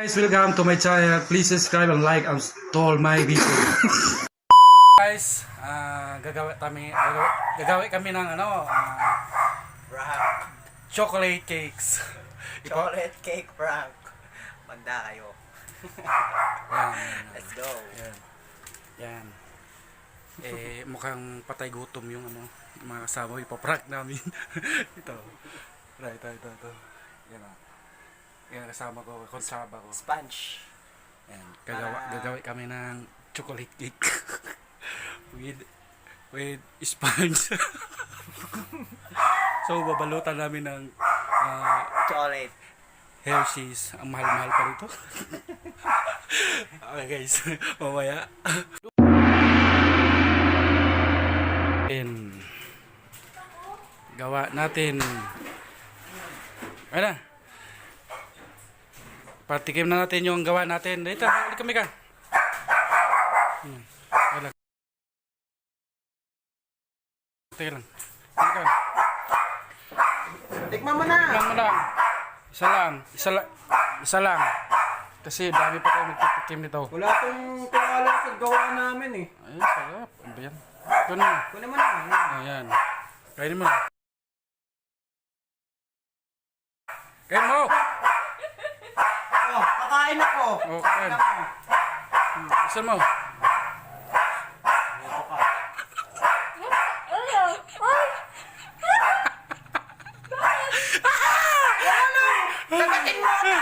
Guys, welcome to my channel. Please subscribe and like and install my video. Guys, gagawin kami ng chocolate cakes. Chocolate cake prank. Magda kayo. Yan. Let's go. Yan. Mukhang patay gutom yung mga kasama ipaprank namin. ito. Yan o. Yan kasama ko, konsaba ko. Sponge. Yan. Gagawin kami ng chocolate cake. with sponge. So babalutan namin ng Chocolate. Hershey's. Ang mahal-mahal pa rito. Okay guys, mamaya. Gawa natin. Ano? Patikim na natin yung gawa natin. Dito, ulit kami ka. Wala. Teka lang. Teka lang. Tikman mo na. Tikman mo lang. Isa lang. Kasi dami pa tayo magtitikim nito. Wala tong kawala sa gawa namin eh. Ay, sarap. Ano ba yan? Kunin mo. Kunin mo na. Ayan. Kainin mo na. Kain mo! Oh, kakain ako. Okay. Isa mo. Ito ka. Kakatin mo na!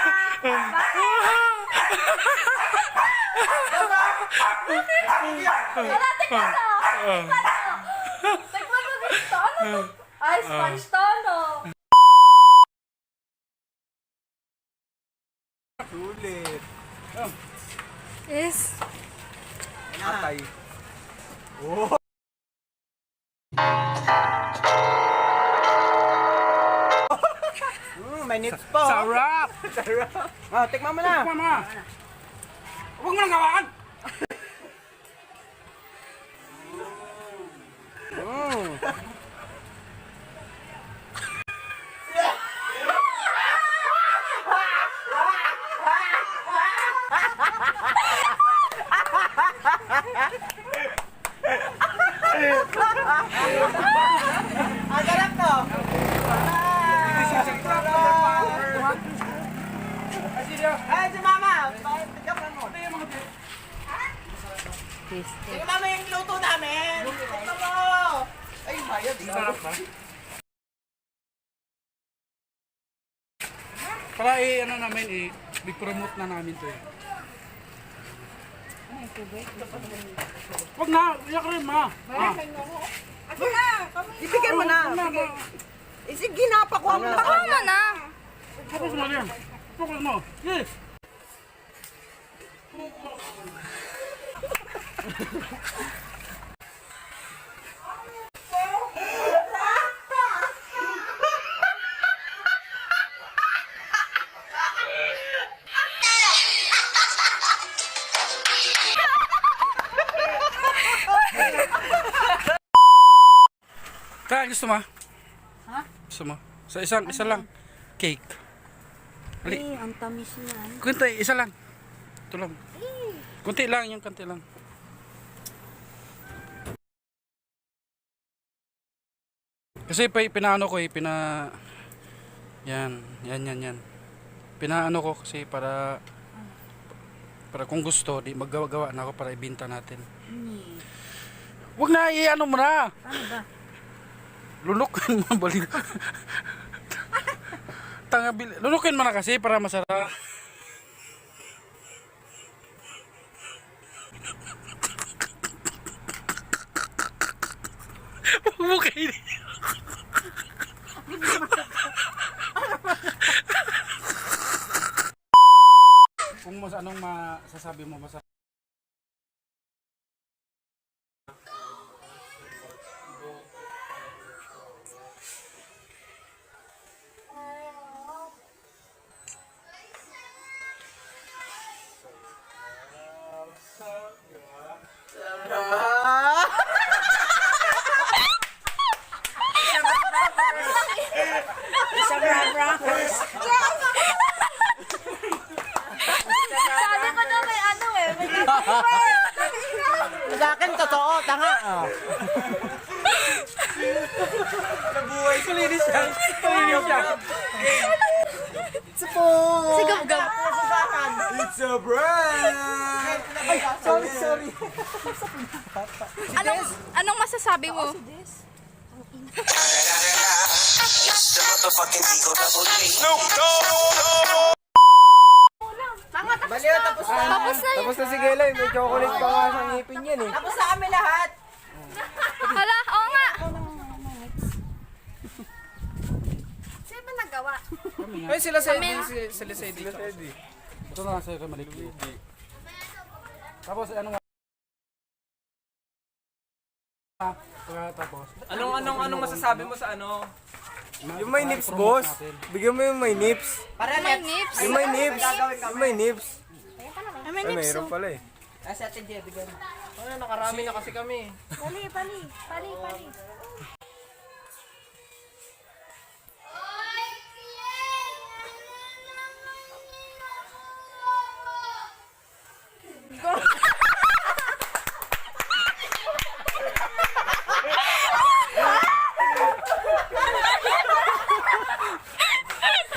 Kalating ka na! Tignan mo dito! Ano to? Ay, sponge to, no? Sulit. Yes. Atay. May nips po. Sarap! Ah, tikman mo na. Tikman mo na. Huwag mo nang gawaan! Ang sarap to. Ay, si Mama. Tikman mo. Tikman mo yung luto namin. Tikman mo. Ay, bayad. Sarap ba? Para namin i-promote na namin to eh. Wag na, iyak rin ma. Ibigyan mo na. Sige, napakuha mo na. Tama na! Focus mo yan. Focus mo. Yes. Kaya gusto mo? Ha? Gusto mo? Sa isa lang. Cake. Ali. Ang tamis yan. Kunti, isa lang. Ito lang. Kunti lang, yung kunti lang. Kasi pinaano ko yan. Pinaano ko kasi para kung gusto, di maggawa-gawa na ako para ibenta natin. Huwag na, i-ano mo na. Ano ba? Lulukin mo balik. Lulukin mo na kasi para masarap. Huwag mo kainin. Kung anong masasabi mo masarap. Isang rockers. Nabuhay. Kulinis siya. Kulinis siya. Sigam-gam. It's a brand! Ay, sorry. Anong masasabi mo? Baliw, tapos na. Tapos na yun. Tapos na si Geloy, may chocolate pa nga sa ngipin yan eh. Tapos na kami lahat. Hala, oo nga. Sino ba nagawa? Ay, sila sa Kami. sila sa dito. Ito na sa'yo kay Maligwi. Tapos ano nga? Tapos. Anong masasabi mo sa ano? Yung may nips, boss. Bigyan mo yung may nips. Para May net. nips. Yung may nips. Yung may nips. May Ay, nips. mayroon pala eh. Kasi Ate Jay, bigyan mo. Ano, nakarami na kasi kami. Pali.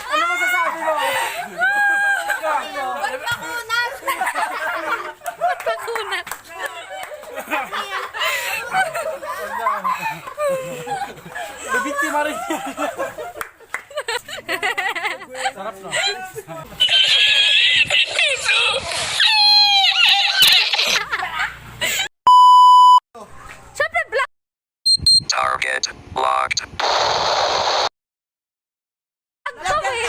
Ano masasabi mo? Ba't makunat? Ba't makunat? Bibiktima rin yan. Sarap no? Siyempre, black. Target locked. Daw eh.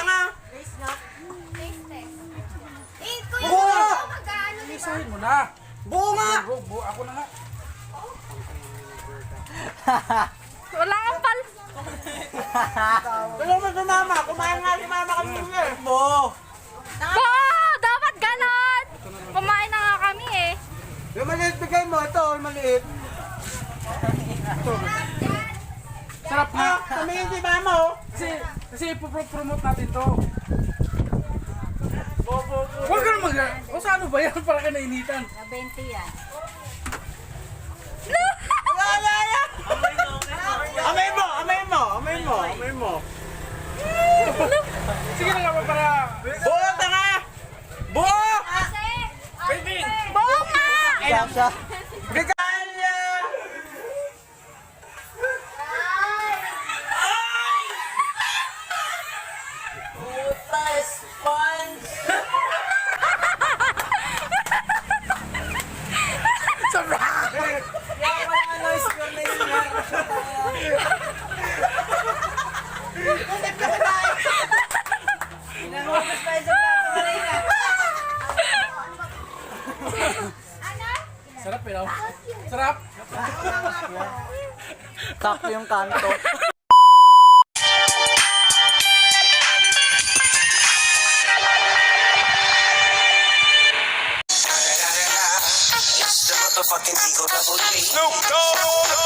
Isahin mo na. Buo nga! Ako na nga. Wala kang pal. Tulong mo sa mama. Kumain nga si mama kami niya. Buo! Oo, dapat ganon. Kumain na nga kami eh. Yung maliit bigay mo. Ito, yung maliit. Sarap na. Tumingin si mama oh. Kasi ipopromote natin to. Huwag ka na o sa ano ba yan? Para ka nainitan. 20 yan. Amay mo. Sige na nga para... Buo ka nga! Buo! Buo nga! Bigyan niya! Puta, sponge! Sarap eh, no? Sarap! Sakto yung kanto. It's the motherfucking Eagle Double G. Snoop Dogg.